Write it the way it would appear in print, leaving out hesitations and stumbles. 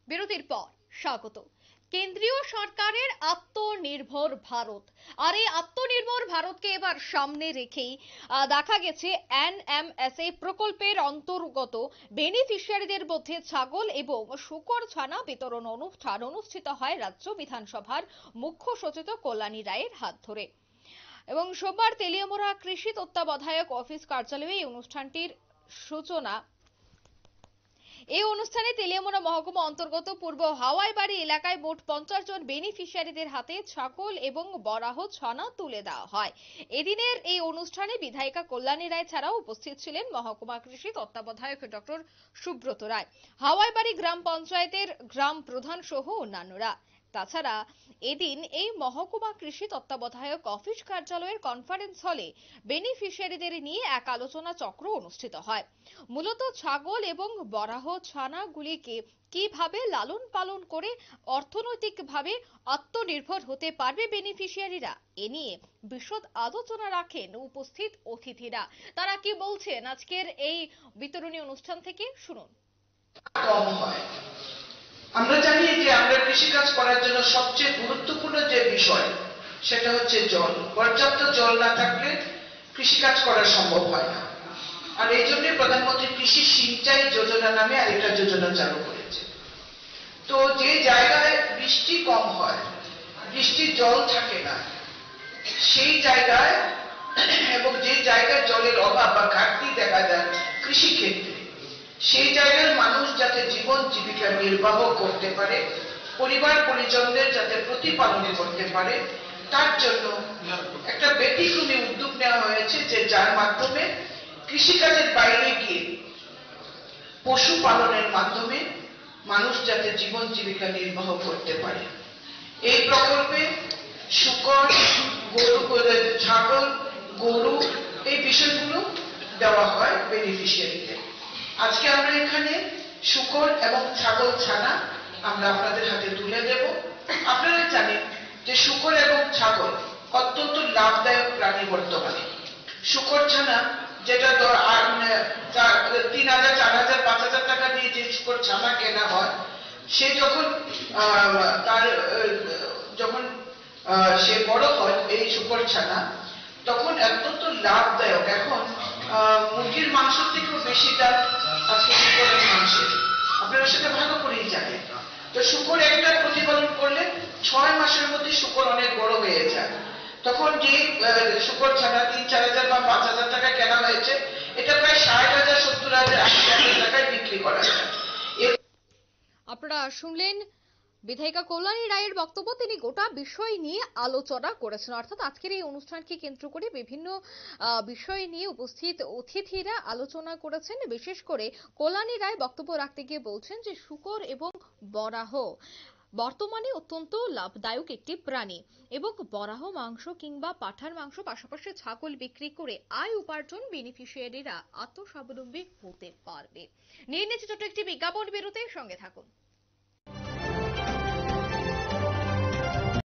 বিরতির পর স্বাগত। কেন্দ্রীয় সরকারের আত্মনির্ভর ভারত, আর এই আত্মনির্ভর ভারতকে এবার সামনে রেখেই দেখা গেছে এনএমএসএ প্রকল্পের অন্তর্গত বেনিফিশিয়ারিদের মধ্যে ছাগল এবং শূকর ছানা বিতরণ অনুষ্ঠান অনুষ্ঠিত হয় রাজ্য বিধানসভার মুখ্য সচেতক কল্যাণী রায়ের হাত ধরে। এবং সোমবার তেলিয়ামুড়া কৃষি তত্ত্বাবধায়ক অফিস কার্যালয়ে এই অনুষ্ঠানটির সূচনা। এই অনুষ্ঠানে তেলিয়ামুড়া মহকুমা অন্তর্গত পূর্ব হাওয়াইবাড়ি এলাকায় মোট 50 জন বেনিফিশিয়ারিদের হাতে ছাগল এবং বরাহ ছানা তুলে দেওয়া হয়। এদিনের এই অনুষ্ঠানে বিধায়িকা কল্যাণী রায় ছাড়াও উপস্থিত ছিলেন মহকুমা কৃষি তত্ত্বাবধায়ক ডক্টর সুব্রত রায়, হাওয়াইবাড়ি গ্রাম পঞ্চায়েতের গ্রাম প্রধান সহ অন্যান্যরা। তাছাড়া এদিন এই মহকুমা কৃষি তত্ত্বাবধায়ক অফিস কার্যালয়ের কনফারেন্স হলে বেনিফিশিয়ারিদের নিয়ে এক আলোচনা চক্র অনুষ্ঠিত হয়। মূলত ছাগল এবং বরাহ ছানাগুলিকে কিভাবে লালন পালন করে অর্থনৈতিকভাবে আত্মনির্ভর হতে পারবে বেনিফিশিয়ারিরা, এ নিয়ে বিশদ আলোচনা রাখেন উপস্থিত অতিথিরা। তারা কি বলছেন আজকের এই বিতরণী অনুষ্ঠান থেকে শুনুন। আমরা জানি যে আমরা কৃষিকাজ করার জন্য সবচেয়ে গুরুত্বপূর্ণ যে বিষয় সেটা হচ্ছে জল। পর্যাপ্ত জল না থাকলে কৃষিকাজ করা সম্ভব হয় না। আর এই জন্য প্রধানমন্ত্রী কৃষি সিঞ্চাই যোজনা নামে আরেকটা যোজনা চালু করেছে। তো যে জায়গায় বৃষ্টি কম হয়, বৃষ্টির জল থাকে না, সেই জায়গায় এবং যে জায়গায় জলের অভাব বা ঘাটতি দেখা যায় কৃষি ক্ষেত্রে, সেই জায়গার মানুষ যাতে জীবন জীবিকা নির্বাহ করতে পারে, পরিবার পরিজনদের যাতে প্রতিপালন করতে পারে, তার জন্য একটা ব্যতিক্রমী উদ্যোগ নেওয়া হয়েছে, যে যার মাধ্যমে কৃষিকাজের বাইরে গিয়ে পশুপালনের মাধ্যমে মানুষ যাতে জীবন জীবিকা নির্বাহ করতে পারে। এই প্রকল্পে শূকর, গরু, ছাগল, গরু এই বিষয়গুলো দেওয়া হয় বেনিফিশিয়ারিদের। আজকে আমরা এখানে শূকর এবং ছাগল ছানা আমরা আপনাদের হাতে তুলে দেব। আপনারা জানেন যে শূকর এবং ছাগল অত্যন্ত লাভদায়ক প্রাণী। বর্তমানে শূকর ছানা যেটা 3000, 4000, 5000 টাকা দিয়ে যে শূকর ছানা কেনা হয়, সে যখন সে বড় হয় এই শূকর ছানা, তখন অত্যন্ত লাভদায়ক। এখন মুরগির মাংস থেকেও বেশি দাম আজকে শূকরের মাংসের, আপনারা সেটা ভালো করেই জানেন। তো শূকর একটা প্রতিপালন করলে 6 মাসের মধ্যে শূকর অনেক বড় হয়ে যায়। তখন যে শূকর ছানা 3-4 বা 5000 টাকা কেনা হয়েছে, এটা প্রায় 60,000, 70,000, 80,000 টাকায় বিক্রি করা যায়। আপনারা শুনলেন বিধায়িকা কল্যাণী রায়ের বক্তব্য। তিনি গোটা বিষয় নিয়ে আলোচনা করেছেন, অর্থাৎ আজকের এই অনুষ্ঠানকে কেন্দ্র করে বিভিন্ন বিষয় নিয়ে উপস্থিত অতিথিরা আলোচনা করেছেন। বিশেষ করে কল্যাণী রায় বক্তব্য রাখতে গিয়ে বলছেন যে শূকর এবং বরাহ বর্তমানে অত্যন্ত লাভদায়ক একটি প্রাণী, এবং বরাহ মাংস কিংবা পাঁঠার মাংস, পাশাপাশি ছাগল বিক্রি করে আয় উপার্জন বেনিফিশিয়ারিরা আত্মস্বাবলম্বী হতে পারবে। নিয়ে নিচ্ছে ছোট্ট একটি বিজ্ঞাপন বিরতির সঙ্গে থাকুন।